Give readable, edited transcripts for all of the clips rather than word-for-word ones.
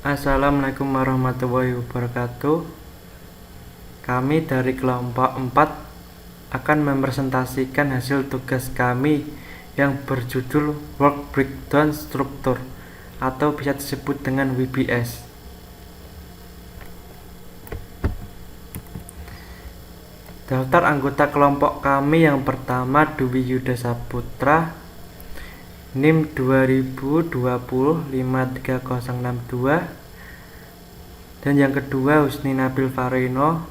Assalamualaikum warahmatullahi wabarakatuh. Kami dari kelompok 4 akan mempresentasikan hasil tugas kami yang berjudul Work Breakdown Structure atau bisa disebut dengan WBS. Daftar anggota kelompok kami yang pertama Dwi Yuda Saputra, NIM 2020-53062, dan yang kedua Husni Nabil Farino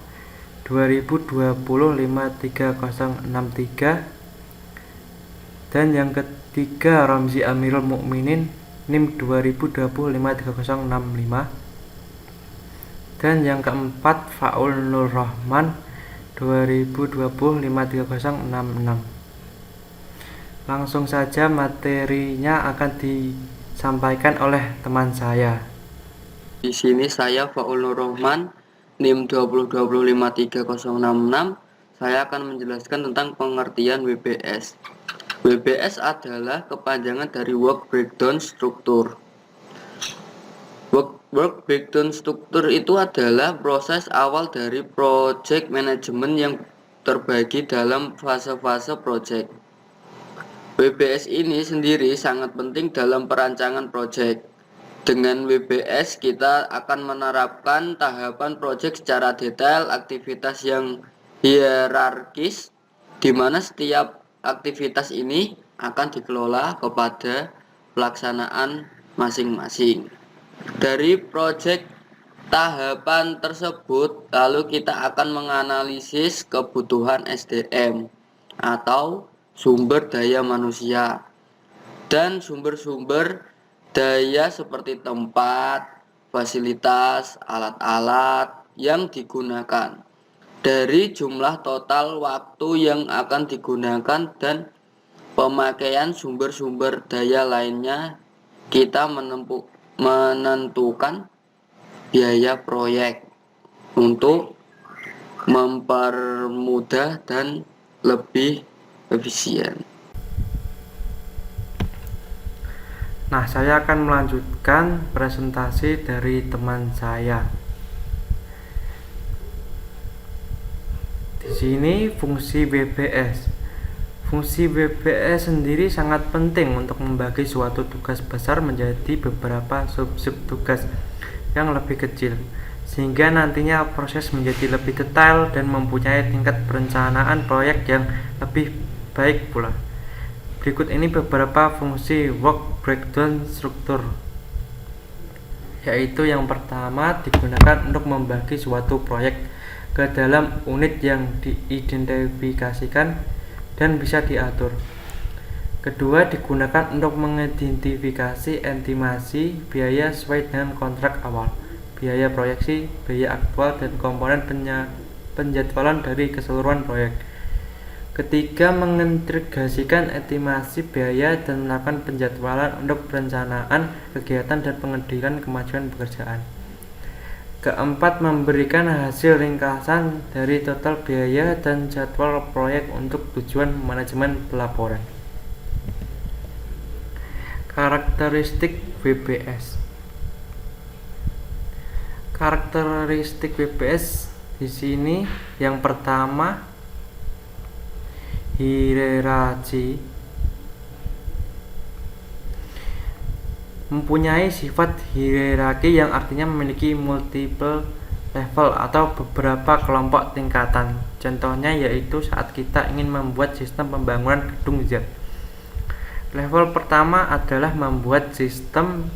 2020-53063, dan yang ketiga Ramzi Amirul Mukminin NIM 2020-53065, dan yang keempat Faul Nur Rahman 2020-53066. Langsung saja materinya akan disampaikan oleh teman saya. Di sini saya Faul Nur Rahman, NIM 2020-53066. Saya akan menjelaskan tentang pengertian WBS. WBS adalah kepanjangan dari Work Breakdown Structure. Work Breakdown Structure itu adalah proses awal dari project management yang terbagi dalam fase-fase project. WBS ini sendiri sangat penting dalam perancangan project. Dengan WBS kita akan menerapkan tahapan project secara detail, aktivitas yang hierarkis, di mana setiap aktivitas ini akan dikelola kepada pelaksanaan masing-masing. Dari project tahapan tersebut, lalu kita akan menganalisis kebutuhan SDM atau sumber daya manusia dan sumber-sumber daya seperti tempat, fasilitas, alat-alat yang digunakan, dari jumlah total waktu yang akan digunakan dan pemakaian sumber-sumber daya lainnya. Kita menentukan biaya proyek untuk mempermudah dan lebih efisien. Nah, saya akan melanjutkan presentasi dari teman saya. Di sini fungsi WBS. Fungsi WBS sendiri sangat penting untuk membagi suatu tugas besar menjadi beberapa sub-sub tugas yang lebih kecil, sehingga nantinya proses menjadi lebih detail dan mempunyai tingkat perencanaan proyek yang lebih baik pula. Berikut ini beberapa fungsi Work Breakdown Structure, yaitu yang pertama digunakan untuk membagi suatu proyek ke dalam unit yang diidentifikasikan dan bisa diatur. Kedua, digunakan untuk mengidentifikasi estimasi biaya sesuai dengan kontrak awal, biaya proyeksi, biaya aktual, dan komponen penjadwalan dari keseluruhan proyek. Ketiga, mengintegrasikan estimasi biaya dan melakukan penjadwalan untuk perencanaan kegiatan dan pengedilan kemajuan pekerjaan. Keempat, memberikan hasil ringkasan dari total biaya dan jadwal proyek untuk tujuan manajemen pelaporan. Karakteristik WBS. Karakteristik WBS di sini yang pertama hierarki, mempunyai sifat hierarki yang artinya memiliki multiple level atau beberapa kelompok tingkatan. Contohnya yaitu saat kita ingin membuat sistem pembangunan gedung Z. Level pertama adalah membuat sistem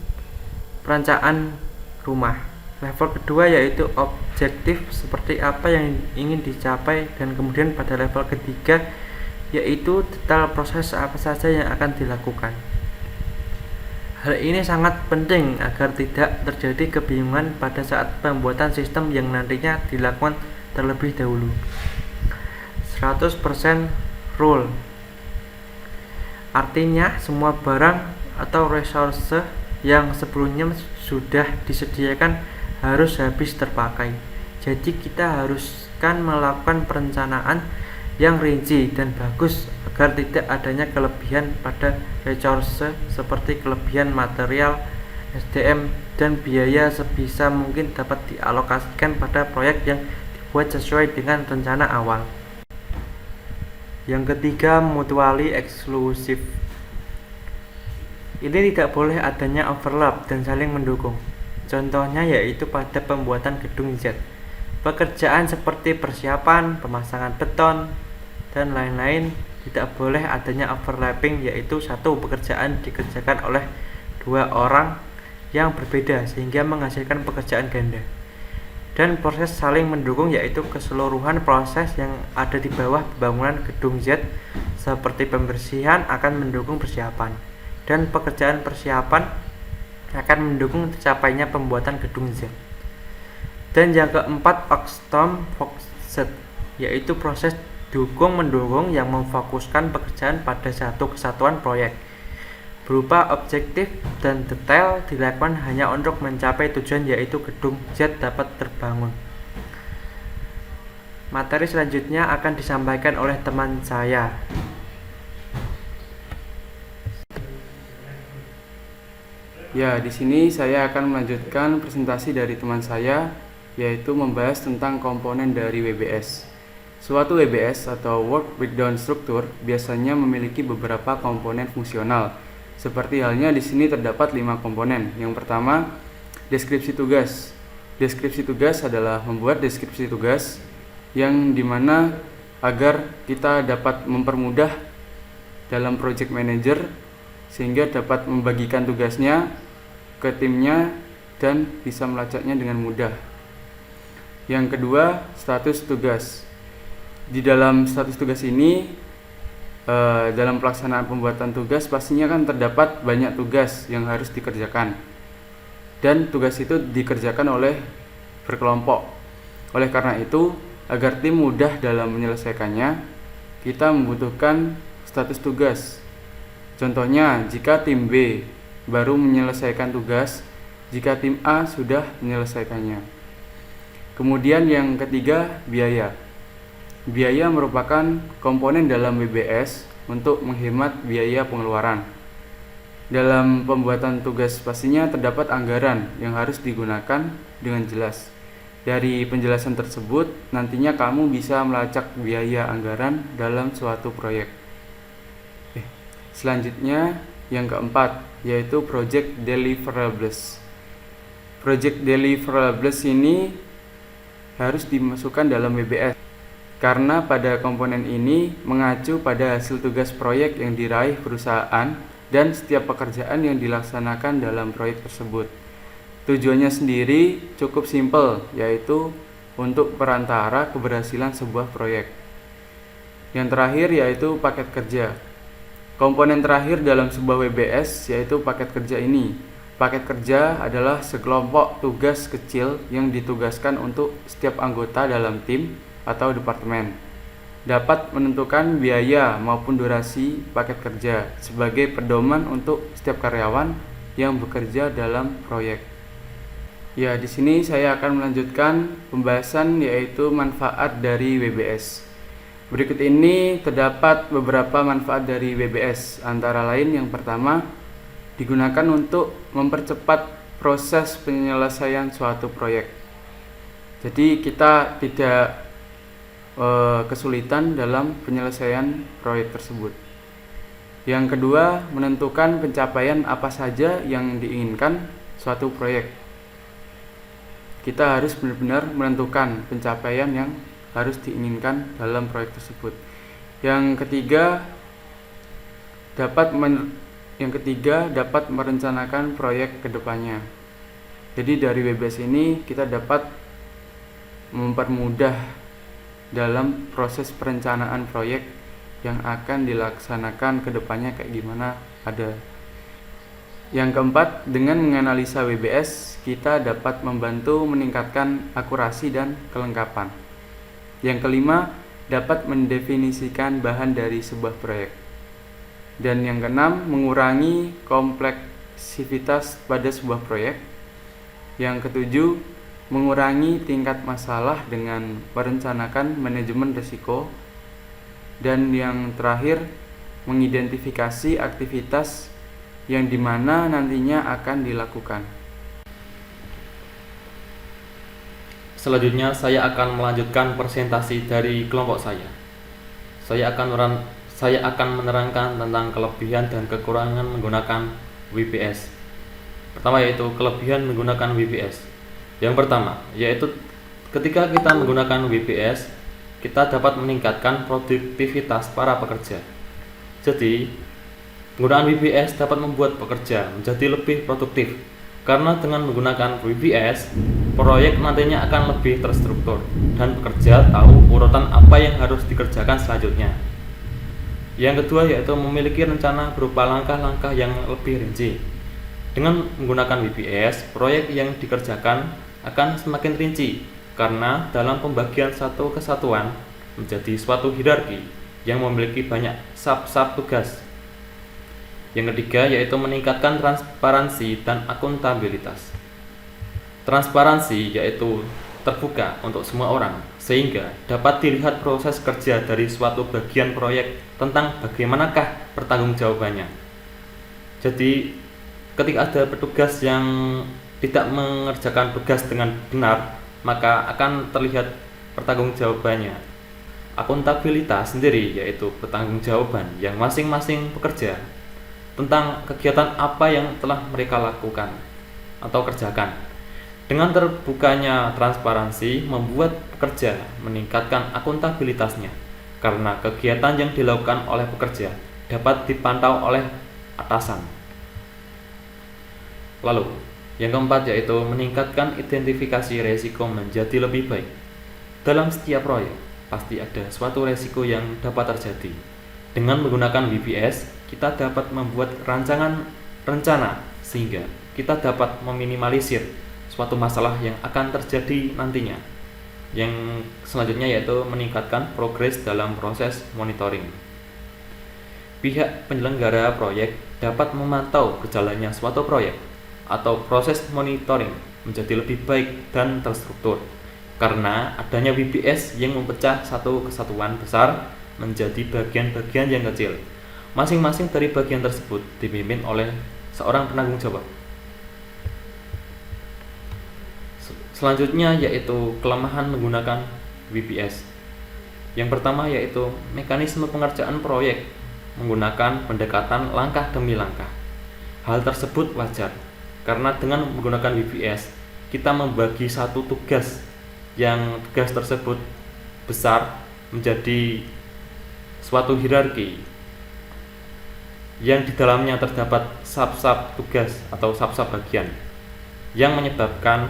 perencanaan rumah. Level kedua yaitu objektif, seperti apa yang ingin dicapai, dan kemudian pada level ketiga yaitu detail proses apa saja yang akan dilakukan. Hal ini sangat penting agar tidak terjadi kebingungan pada saat pembuatan sistem yang nantinya dilakukan terlebih dahulu. 100% rule, artinya semua barang atau resource yang sebelumnya sudah disediakan harus habis terpakai. Jadi kita haruskan melakukan perencanaan yang rinci dan bagus agar tidak adanya kelebihan pada resource seperti kelebihan material, SDM, dan biaya sebisa mungkin dapat dialokasikan pada proyek yang dibuat sesuai dengan rencana awal. Yang ketiga, mutually exclusive. Ini tidak boleh adanya overlap dan saling mendukung. Contohnya yaitu pada pembuatan gedung Z. Pekerjaan seperti persiapan, pemasangan beton, dan lain-lain tidak boleh adanya overlapping, yaitu satu pekerjaan dikerjakan oleh dua orang yang berbeda sehingga menghasilkan pekerjaan ganda. Dan proses saling mendukung yaitu keseluruhan proses yang ada di bawah pembangunan gedung Z seperti pembersihan akan mendukung persiapan, dan pekerjaan persiapan akan mendukung tercapainya pembuatan gedung Z. Dan yang keempat, Oxtom Focused, yaitu proses dukung-mendukung yang memfokuskan pekerjaan pada satu kesatuan proyek, berupa objektif dan detail dilakukan hanya untuk mencapai tujuan yaitu gedung Z dapat terbangun. Materi selanjutnya akan disampaikan oleh teman saya. Ya, di sini saya akan melanjutkan presentasi dari teman saya, yaitu membahas tentang komponen dari WBS. Suatu WBS atau Work Breakdown Structure biasanya memiliki beberapa komponen fungsional. Seperti halnya di sini terdapat 5 komponen. Yang pertama, deskripsi tugas. Deskripsi tugas adalah membuat deskripsi tugas yang dimana agar kita dapat mempermudah dalam project manager sehingga dapat membagikan tugasnya ke timnya dan bisa melacaknya dengan mudah. Yang kedua, status tugas. Di dalam status tugas ini, dalam pelaksanaan pembuatan tugas pastinya kan terdapat banyak tugas yang harus dikerjakan, dan tugas itu dikerjakan oleh berkelompok. Oleh karena itu, agar tim mudah dalam menyelesaikannya, kita membutuhkan status tugas. Contohnya, jika tim B baru menyelesaikan tugas jika tim A sudah menyelesaikannya. Kemudian yang ketiga, biaya. Biaya merupakan komponen dalam WBS untuk menghemat biaya pengeluaran. Dalam pembuatan tugas pastinya terdapat anggaran yang harus digunakan dengan jelas. Dari penjelasan tersebut, nantinya kamu bisa melacak biaya anggaran dalam suatu proyek. Selanjutnya, yang keempat, yaitu Project Deliverables. Project Deliverables ini harus dimasukkan dalam WBS karena pada komponen ini mengacu pada hasil tugas proyek yang diraih perusahaan dan setiap pekerjaan yang dilaksanakan dalam proyek tersebut. Tujuannya sendiri cukup simpel, yaitu untuk perantara keberhasilan sebuah proyek. Yang terakhir yaitu paket kerja. Komponen terakhir dalam sebuah WBS yaitu paket kerja ini. Paket kerja adalah sekelompok tugas kecil yang ditugaskan untuk setiap anggota dalam tim atau departemen. Dapat menentukan biaya maupun durasi paket kerja sebagai pedoman untuk setiap karyawan yang bekerja dalam proyek. Ya, di sini saya akan melanjutkan pembahasan yaitu manfaat dari WBS. Berikut ini terdapat beberapa manfaat dari WBS, antara lain yang pertama, digunakan untuk mempercepat proses penyelesaian suatu proyek. Jadi kita tidak kesulitan dalam penyelesaian proyek tersebut. Yang kedua, menentukan pencapaian apa saja yang diinginkan suatu proyek. Kita harus benar-benar menentukan pencapaian yang harus diinginkan dalam proyek tersebut. Yang ketiga, dapat merencanakan proyek ke depannya. Jadi dari WBS ini kita dapat mempermudah dalam proses perencanaan proyek yang akan dilaksanakan ke depannya kayak gimana ada. Yang keempat, dengan menganalisa WBS kita dapat membantu meningkatkan akurasi dan kelengkapan. Yang kelima, dapat mendefinisikan bahan dari sebuah proyek. Dan yang keenam, mengurangi kompleksitas pada sebuah proyek. Yang ketujuh, mengurangi tingkat masalah dengan merencanakan manajemen risiko. Dan yang terakhir, mengidentifikasi aktivitas yang dimana nantinya akan dilakukan. Selanjutnya saya akan melanjutkan presentasi dari kelompok saya. Saya akan menerangkan tentang kelebihan dan kekurangan menggunakan WBS. Pertama yaitu kelebihan menggunakan WBS. Yang pertama yaitu ketika kita menggunakan WBS, kita dapat meningkatkan produktivitas para pekerja. Jadi, penggunaan WBS dapat membuat pekerja menjadi lebih produktif. Karena dengan menggunakan WBS, proyek nantinya akan lebih terstruktur dan pekerja tahu urutan apa yang harus dikerjakan selanjutnya. Yang kedua yaitu memiliki rencana berupa langkah-langkah yang lebih rinci. Dengan menggunakan WBS, proyek yang dikerjakan akan semakin rinci karena dalam pembagian satu kesatuan menjadi suatu hierarki yang memiliki banyak sub-sub tugas. Yang ketiga yaitu meningkatkan transparansi dan akuntabilitas. Transparansi yaitu terbuka untuk semua orang, sehingga dapat dilihat proses kerja dari suatu bagian proyek tentang bagaimanakah pertanggungjawabannya. Jadi, ketika ada petugas yang tidak mengerjakan tugas dengan benar, maka akan terlihat pertanggungjawabannya. Akuntabilitas sendiri yaitu pertanggungjawaban yang masing-masing pekerja tentang kegiatan apa yang telah mereka lakukan atau kerjakan. Dengan terbukanya transparansi membuat pekerja meningkatkan akuntabilitasnya karena kegiatan yang dilakukan oleh pekerja dapat dipantau oleh atasan. Lalu, yang keempat yaitu meningkatkan identifikasi resiko menjadi lebih baik. Dalam setiap proyek, pasti ada suatu resiko yang dapat terjadi. Dengan menggunakan WBS, kita dapat membuat rencana sehingga kita dapat meminimalisir suatu masalah yang akan terjadi nantinya. Yang selanjutnya yaitu meningkatkan progres dalam proses monitoring. Pihak penyelenggara proyek dapat memantau berjalannya suatu proyek atau proses monitoring menjadi lebih baik dan terstruktur karena adanya WBS yang memecah satu kesatuan besar menjadi bagian-bagian yang kecil. Masing-masing dari bagian tersebut dipimpin oleh seorang penanggung jawab. Selanjutnya yaitu kelemahan menggunakan WBS. Yang pertama yaitu mekanisme pengerjaan proyek menggunakan pendekatan langkah demi langkah. Hal tersebut wajar karena dengan menggunakan WBS kita membagi satu tugas yang tugas tersebut besar menjadi suatu hierarki yang di dalamnya terdapat sub-sub tugas atau sub-sub bagian yang menyebabkan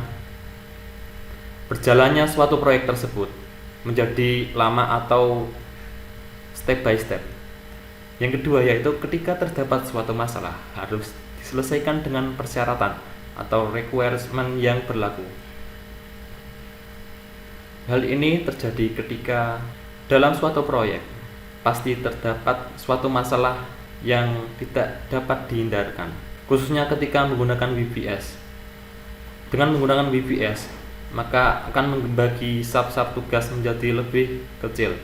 berjalannya suatu proyek tersebut menjadi lama atau step by step. Yang kedua yaitu ketika terdapat suatu masalah harus diselesaikan dengan persyaratan atau requirement yang berlaku. Hal ini terjadi ketika dalam suatu proyek pasti terdapat suatu masalah yang tidak dapat dihindarkan, khususnya ketika menggunakan WBS. Dengan menggunakan WBS, maka akan membagi sub-sub tugas menjadi lebih kecil,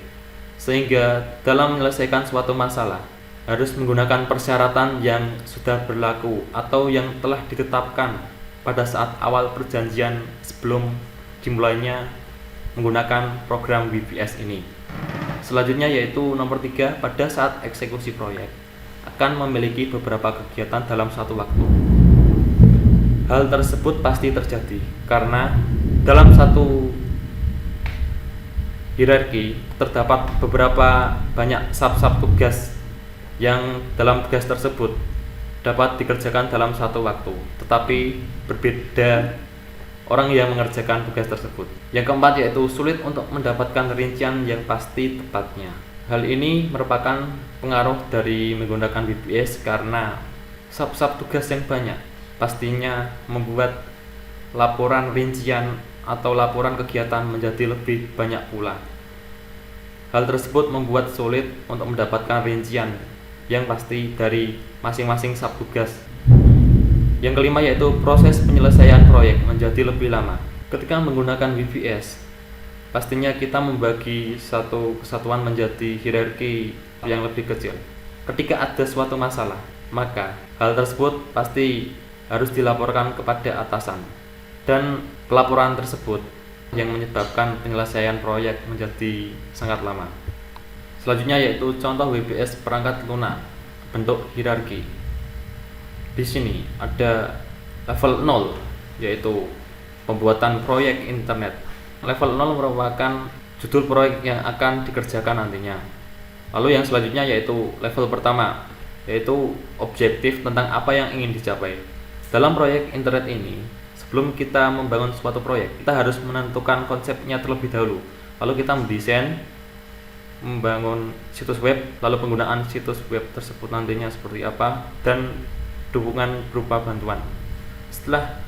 sehingga dalam menyelesaikan suatu masalah harus menggunakan persyaratan yang sudah berlaku atau yang telah ditetapkan pada saat awal perjanjian sebelum dimulainya menggunakan program WBS ini. Selanjutnya yaitu nomor 3, pada saat eksekusi proyek akan memiliki beberapa kegiatan dalam satu waktu. Hal tersebut pasti terjadi karena dalam satu hierarki terdapat beberapa banyak sub-sub tugas yang dalam tugas tersebut dapat dikerjakan dalam satu waktu, tetapi berbeda orang yang mengerjakan tugas tersebut. Yang keempat yaitu sulit untuk mendapatkan rincian yang pasti tepatnya. Hal ini merupakan pengaruh dari menggunakan WBS karena sub-sub tugas yang banyak pastinya membuat laporan rincian atau laporan kegiatan menjadi lebih banyak pula. Hal tersebut membuat sulit untuk mendapatkan rincian yang pasti dari masing-masing sub tugas. Yang kelima yaitu proses penyelesaian proyek menjadi lebih lama. Ketika menggunakan WBS, pastinya kita membagi satu kesatuan menjadi hierarki yang lebih kecil. Ketika ada suatu masalah, maka hal tersebut pasti harus dilaporkan kepada atasan. Dan pelaporan tersebut yang menyebabkan penyelesaian proyek menjadi sangat lama. Selanjutnya yaitu contoh WBS perangkat lunak bentuk hierarki. Di sini ada level 0 yaitu pembuatan proyek internet. Level 0 merupakan judul proyek yang akan dikerjakan nantinya. Lalu yang selanjutnya yaitu level pertama, yaitu objektif tentang apa yang ingin dicapai. Dalam proyek internet ini, sebelum kita membangun suatu proyek, kita harus menentukan konsepnya terlebih dahulu. Lalu kita mendesain, membangun situs web, lalu penggunaan situs web tersebut nantinya seperti apa, dan dukungan berupa bantuan. Setelah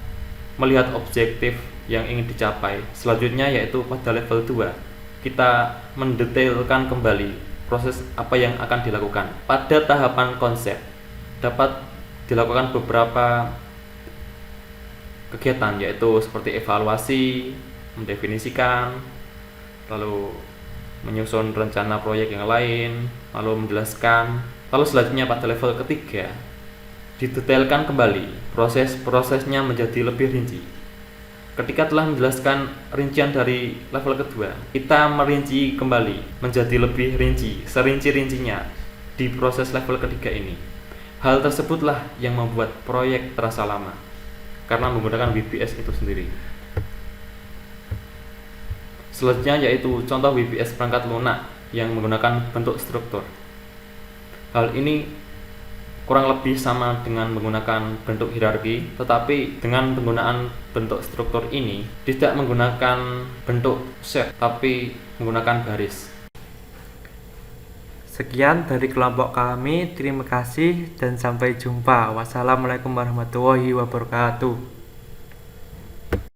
melihat objektif yang ingin dicapai, selanjutnya yaitu pada level 2, kita mendetailkan kembali proses apa yang akan dilakukan. Pada tahapan konsep, dapat dilakukan beberapa kegiatan, yaitu seperti evaluasi, mendefinisikan, lalu menyusun rencana proyek yang lain, lalu menjelaskan. Lalu selanjutnya pada level ketiga, didetailkan kembali proses-prosesnya menjadi lebih rinci. Ketika telah menjelaskan rincian dari level kedua, kita merinci kembali menjadi lebih rinci, serinci-rincinya di proses level ketiga ini. Hal tersebutlah yang membuat proyek terasa lama, karena menggunakan WBS itu sendiri. Selanjutnya yaitu contoh WBS perangkat lunak yang menggunakan bentuk struktur. Hal ini kurang lebih sama dengan menggunakan bentuk hierarki, tetapi dengan penggunaan bentuk struktur ini tidak menggunakan bentuk set, tapi menggunakan baris. Sekian dari kelompok kami, terima kasih dan sampai jumpa. Wassalamualaikum warahmatullahi wabarakatuh.